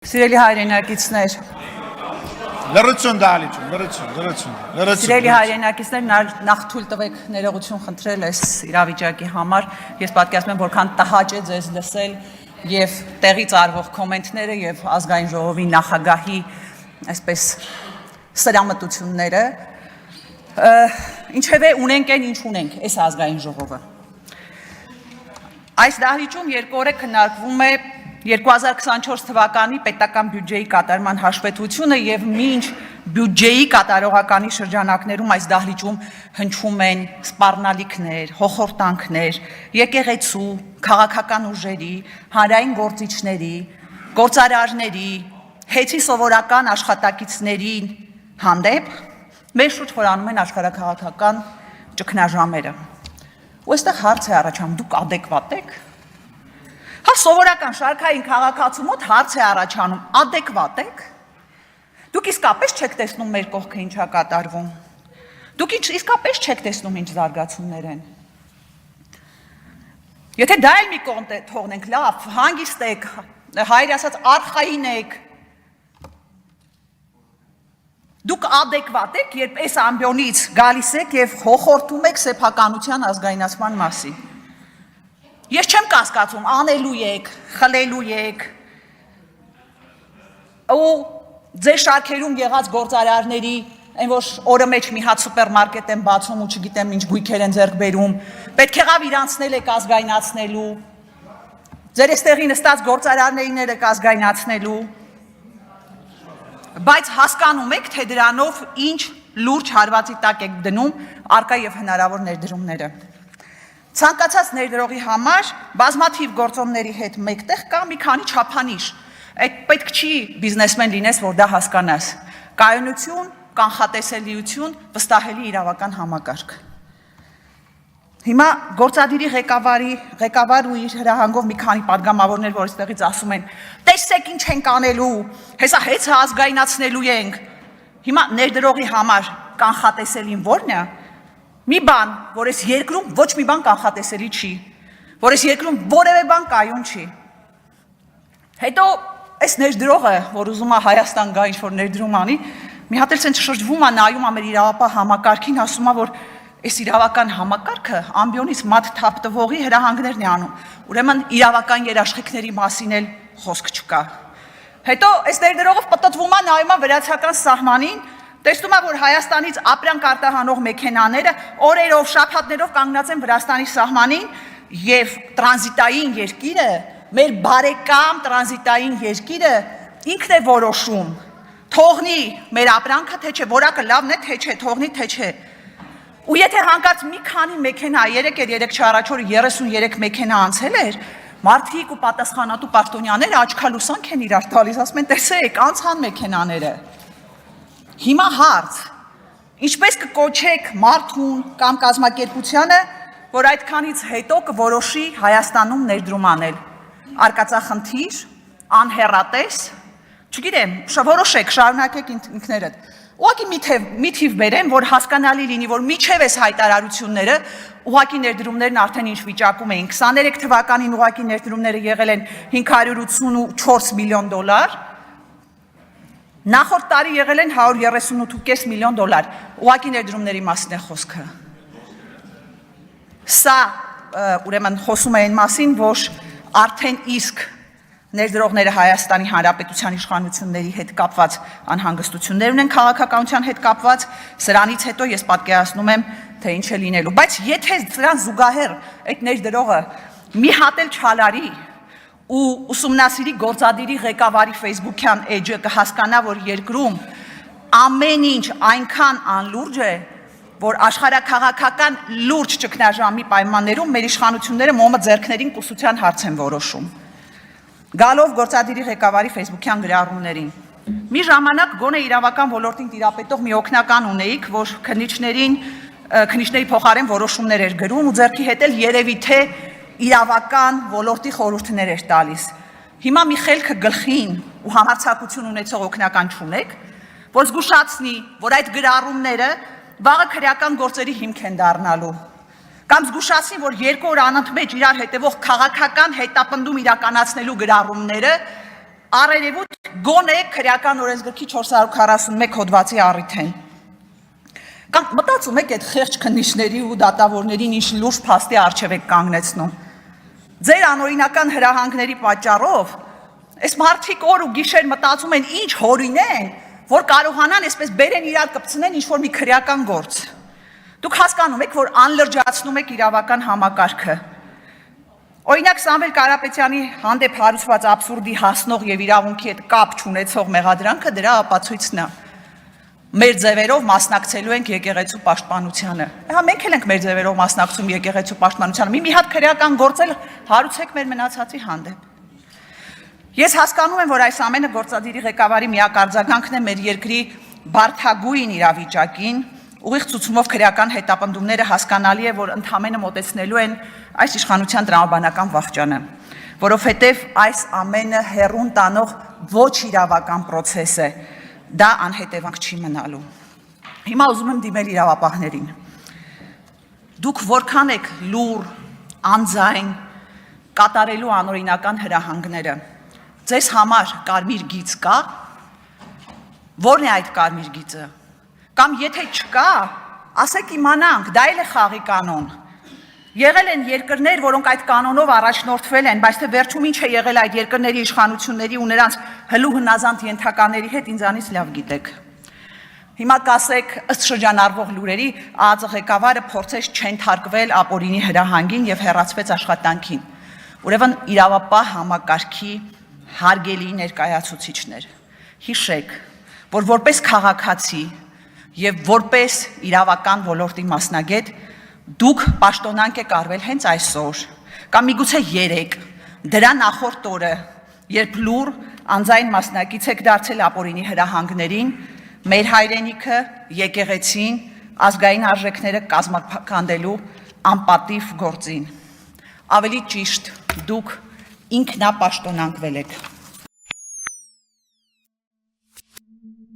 Սիրելի հայրենակիցներ, լրություն դալիճում, լրություն։ Սիրելի հայրենակիցներ, նախ թույլ տվեք ներողություն խնդրել այս իրավիճակի համար։ Ես պատկերացնում եմ, որքան տհաճ է ձեզ լսել եւ տեղից արվող կոմենտները եւ ազգային ժողովի նախագահի այսպես սրամտությունները։ Ինչևէ ունենք այն, ինչ ունենք, այս ազգային ժողովը։ Այս դահլիճում երկու օր է քննարկվում է 2024 թվականի պետական բյուջեի կատարման հաշվետվությունը եւ մինչ բյուջեի կատարողականի շրջանակներում այս դահլիճում հնչում են սպառնալիքներ, հոխորտանքներ, եկեղեցու, քաղաքական ուժերի, հանրային գործիչների, գործարարների, հեծի սովորական աշխատակիցների հանդեպ մեր շուրջ խորանում են աշխարհաքաղաքական ճգնաժամերը։ Ու այստեղ հարց է առաջանում, դուք ադեկվատ եք։ Հա սովորական շարքային քաղաքացու մոտ հարց է առաջանում, ադեկվատ եք։ Դուք իսկապես չեք տեսնում մեր կողքը ինչա կատարվում։ Դուք իսկապես չեք տեսնում ինչ զարգացումներ են։ Եթե դա էլ մի կողմ թողնենք, լավ, հանգիստ եք, հայր ասած արխային եք։ Դուք ադեկվատ եք, երբ այս ամբիոնից գալիս եք եւ հոխորտում եք սեփականության ազգայնացման մասին։ Ես չեմ կասկածում, անելու եք, խլելու եք, ու ձեր շարքերում եղած գործարարների, այն որ օրը մեջ մի հատ սուպերմարկետ են բացում ու չգիտեմ ինչ գույքեր են ձեռք բերում, պետք եղավ իրանցնել եք ազգայնացնելու, ձեր էստեղի նստած գործարարներին եք ազգայնացնելու, բայց հասկանում եք, թե դրանով ինչ լուրջ հարվածի տակ եք դնում առկա եւ հնարավոր ներդրումները։ Ցանկացած ներդրողի համար բազմաթիվ գործոնների հետ մեկտեղ կա մի քանի չափանիշ։ Այդ պետք չի բիզնեսմեն լինես, որ դա հասկանաս։ Կայունություն, կանխատեսելիություն, վստահելի իրավական համակարգ։ Հիմա գործադիրի ղեկավար ու իր հրահանգով մի քանի падգամավորներ, որ այստեղից ասում են. տեսեք ինչ ենք անելու, հեսա հեծը ազգայնացնելու ենք։ Հիմա ներդրողի համար կանխատեսելին ո՞րն է։ Մի բան, որ այս երկրում ոչ մի բան կանխատեսելի չի, որ այս երկրում որևէ բան կայուն չի։ Հետո այս ներդրողը, որ ուզում է Հայաստան գա ինչ-որ ներդրում անի, մի հատ էլ ցենց շրջվում է, նայում է մեր իրավապահ համակարգին, ասում է, որ այս իրավական համակարգը ամբիոնից մատ թափ տվողի հրահանգներն է անում։ Ուրեմն իրավական երաշխիքների մասին էլ խոսք չկա։ Հետո այս ներդրողը պտտվում է, նայում է վրացական սահմանին, տեսնում է, որ Հայաստանից ապրանք արտահանող մեքենաները օրերով, շաբաթներով կանգնած են Վրաստանի սահմանին եւ տրանզիտային երկիրը, մեր բարեկամ տրանզիտային երկիրը ինքն է որոշում, թողնի մեր ապրանքը թե չէ, որակը լավն է թե չէ, թողնի թե չէ։ Ու եթե հանկարծ մի քանի մեքենա, 3 առաջ օրը 33 մեքենա անցել էր, մարդիկ ու պատասխանատու պաշտոնյաները աչքալուսանք են իրար տալիս, ասում են, տեսեք, անցան մեքենաները։ Հիմա հարց, ինչպես կկոչեք մարդուն կամ կազմակերպությանը, որ այդքանից հետո կորոշի Հայաստանում ներդրում անել, արկածախնդիր, անհեռատես, չգիտեմ, որոշեք, շարունակեք ինքներդ։ Ուղղակի մի թիվ բերեմ, որ հասկանալի լինի, որ միջև այս հայտարարությունները ուղղակի ներդրումներն արդեն ինչ վիճակում էին։ 23 թվականին ուղղակի ներդրումները եղել են 584 միլիոն դոլար, նախորդ տարի եղել են 138.5 միլիոն դոլար, ուղղակի ներդրումների մասին է խոսքը։ Սա ուրեմն խոսում է այն մասին, որ արդեն իսկ ներդրողները Հայաստանի Հանրապետության իշխանությունների հետ կապված անհանգստություններ ունեն քաղաքականության հետ կապված, սրանից հետո ես պատկերացնում եմ, թե ինչ է լինելու, բայց եթե սրան զուգահեռ այդ ներդրողը մի հատ էլ չհալարի ու ուսումնասիրի գործադիրի ղեկավարի Facebook-յան էջը, կհասկանա, որ երկրում ամեն ինչ այնքան անլուրջ է, որ աշխարհաքաղաքական լուրջ ճգնաժամի պայմաններում մեր իշխանությունները մոմը ձեռքներին կուսության հարց են որոշում։ Գալով գործադիրի ղեկավարի Facebook-յան գրառումներին։ Մի ժամանակ գոնե իրավական ոլորտին տիրապետող մի օգնական ունեիք, որ քննիչների փոխարեն որոշումներ էր գրում ու ձեռքի հետ էլ երևի թե իրավական ոլորտի խորհուրդներ էր տալիս։ Հիմա մի խելքը գլխին ու համարձակություն ունեցող օգնական չունեք, որ զգուշացնի, որ այդ գրառումները վաղը քրեական գործերի հիմք են դառնալու։ Կամ զգուշացնի, որ 2 օր անընդմեջ իրար հետևող քաղաքական հետապնդում իրականացնելու գրառումները առերևույթ գոնե քրեական օրենսգրքի 441 հոդվածի առիթ են։ Կամ մտածում եք այդ խեղճ քննիչների ու դատավորներին ինչ լուրջ փաստի առջև եք կանգնեցնում։ Ձեր անօրինական հրահանգների պատճառով այս մարդիկ օր ու գիշեր մտածում են ինչ հորինեն, որ կարողանան այսպես բերեն իրար կպցնեն ինչ-որ մի քրեական գործ։ Դուք հասկանում եք, որ անլրջացնում եք իրավական համակարգը։ Օրինակ Սամվել Կարապետյանի հանդեպ հարուցված աբսուրդի հասնող եւ իրավունքի հետ կապ չունեցող մեղադրանքը դրա ապացույցն է։ Մեր ձևերով մասնակցելու ենք եկեղեցու պաշտպանությանը։ Հա մենք էլ ենք մեր ձևերով մասնակցում եկեղեցու պաշտպանությանը։ Մի հատ քրեական գործել հարուցեք մեր մնացածի հանդեպ։ Ես հասկանում եմ, որ այս ամենը գործադիրի ղեկավարի միակ արձագանքն է մեր երկրի բարդագույն իրավիճակին, ուղիղ ցուցումով քրեական հետապնդումները հասկանալի է, որ ընդհանրապես մոտեցնելու են այս իշխանության տրամաբանական վախճանը, որովհետև այս ամենը հեռուն տանող ոչ իրավական process է, դա անհետևանք չի մնալու։ Հիմա ուզում եմ դիմել իրավապահներին։ Դուք որքան եք լուր, անձայն կատարելու անօրինական հրահանգները, ձեզ համար կարմիր գիծ կա, որն է այդ կարմիր գիծը, կամ եթե չկա, ասեք իմանանք, դա էլ է խաղի կանոն։ Եղել են երկրներ, որոնք այդ կանոնով առաջնորդվել են, բայց թե վերջում ինչ է եղել այդ երկրների իշխանությունների ու նրանց հլու հնազանդ ենթակաների հետ ինձանից լավ գիտեք։ Հիմա կասեք, ըստ շրջանառվող լուրերի, ԱԱԾ ղեկավարը փորձեց չենթարկվել ապօրինի հրահանգին եւ հեռացվեց աշխատանքին։ Ուրեմն իրավապահ համակարգի հարգելի ներկայացուցիչներ, հիշեք, որ որպես քաղաքացի եւ որպես իրավական ոլորտի մասնագետ դուք պաշտոնանկ եք արվել հենց այսօր, կամ միգուցե 3, դրա նախորդ օրը, երբ լուր անձայն մասնակից եք դարձել ապօրինի հրահանգներին, մեր հայրենիքը, եկեղեցին, ազգային արժեքները կազմաքանդելու անպատիվ գործին։ Ավելի ճիշտ, դուք ինքնապաշտոնանկվել եք։